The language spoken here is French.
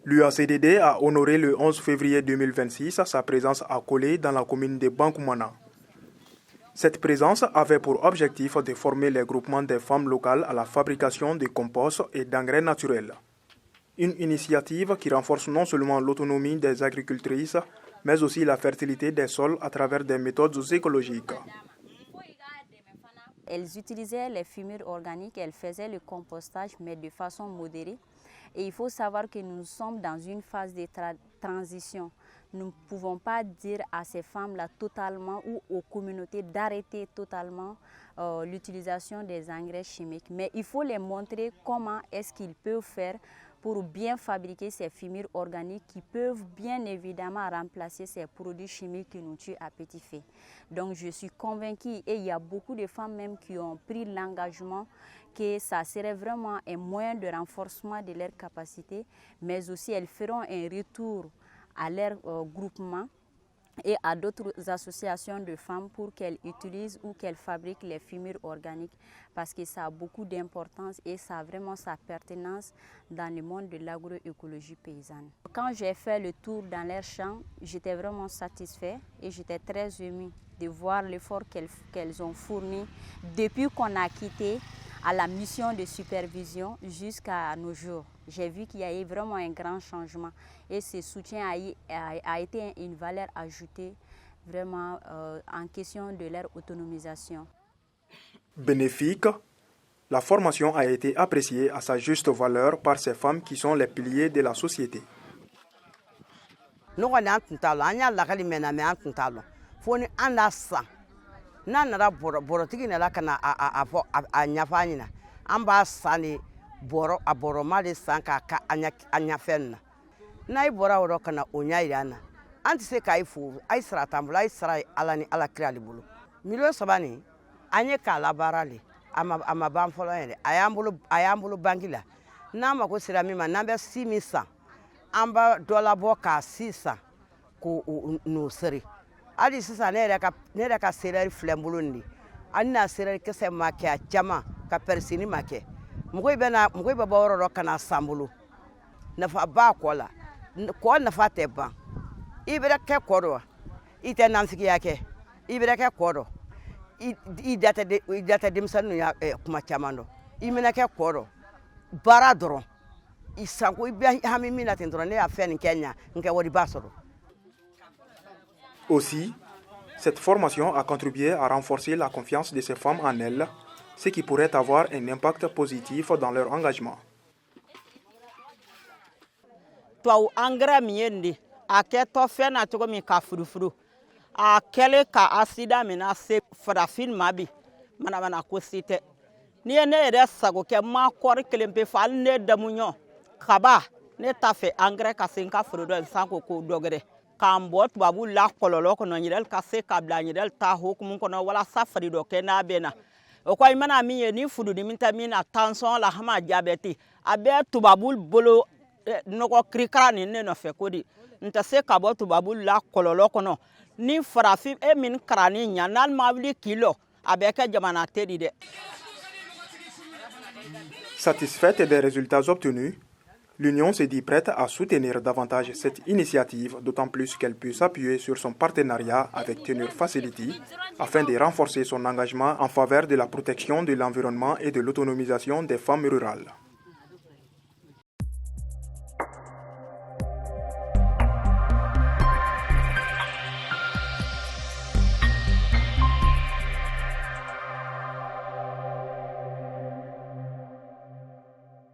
L'UACDD a honoré le 11 février 2026 sa présence à Kolé dans la commune de Bankoumana. Cette présence avait pour objectif de former les groupements des femmes locales à la fabrication de compost et d'engrais naturels. Une initiative qui renforce non seulement l'autonomie des agricultrices, mais aussi la fertilité des sols à travers des méthodes écologiques. Elles utilisaient les fumures organiques, elles faisaient le compostage, mais de façon modérée. Et il faut savoir que nous sommes dans une phase de transition. Nous ne pouvons pas dire à ces femmes-là totalement ou aux communautés d'arrêter totalement l'utilisation des engrais chimiques. Mais il faut les montrer comment est-ce qu'ils peuvent faire pour bien fabriquer ces fumures organiques qui peuvent bien évidemment remplacer ces produits chimiques qui nous tuent à petit feu. Donc je suis convaincue, et il y a beaucoup de femmes même qui ont pris l'engagement que ça serait vraiment un moyen de renforcement de leurs capacités, mais aussi elles feront un retour à leur groupement et à d'autres associations de femmes pour qu'elles utilisent ou qu'elles fabriquent les fumures organiques, parce que ça a beaucoup d'importance et ça a vraiment sa pertinence dans le monde de l'agroécologie paysanne. Quand j'ai fait le tour dans leurs champs, j'étais vraiment satisfaite et j'étais très émue de voir l'effort qu'elles ont fourni depuis qu'on a quitté à la mission de supervision jusqu'à nos jours. J'ai vu qu'il y a eu vraiment un grand changement et ce soutien a été une valeur ajoutée vraiment en question de leur autonomisation. Bénéfique, la formation a été appréciée à sa juste valeur par ces femmes qui sont les piliers de la société. Nana borotigi na la kana a nyafa nyina amba sani boro aboro mali sanka ka anya fenna na ibora woro kana onya yana anti se kai fu ai sra tambula ai sra alani ala krali bulu milo sabani anye ka la barale ama ban folo ene ayambulu bangila na ma ko sira mi ma na be 6100 amba dollar bo ka 600 ko no sere ali sisa ne ka serer flembulundi anna serer kese make a chama ka persini make mugoi be bawro kana sambulu na fa ba kola ko na fa teba ibere ke kodo ite nansiki yake ibere ke kodo i data dimsanu ya kuma chamando imena ke kodo bara doro isanko ibe hamimi na tendro ne afeni Kenya nke wodi basoro. Aussi, cette formation a contribué à renforcer la confiance de ces femmes en elles, ce qui pourrait avoir un impact positif dans leur engagement. Toi engrais miendi aketo fena to mi ka furufuru a kele ka asida mina se farafin mabi mana ko site ni ne resago ke ma kor kelempe fal ne damunyo kaba ne tafe engrais ka senka furu do sanko ko dogre kambot babu la kololo kono nyidel kase kabla nyidel ta hokum kono wala safari do ke na bena o ko imana mi ni fudu ni mintamina tension la hama diabete abe tubabul bolo noko krikra ni ne no fe kodi nta se kabot babul la kololo kono ni farafi e min krani nyanal mabli kilo abe ke jamana tedi de. Satisfaite des résultats obtenus, l'Union se dit prête à soutenir davantage cette initiative, d'autant plus qu'elle peut s'appuyer sur son partenariat avec Tenure Facility afin de renforcer son engagement en faveur de la protection de l'environnement et de l'autonomisation des femmes rurales.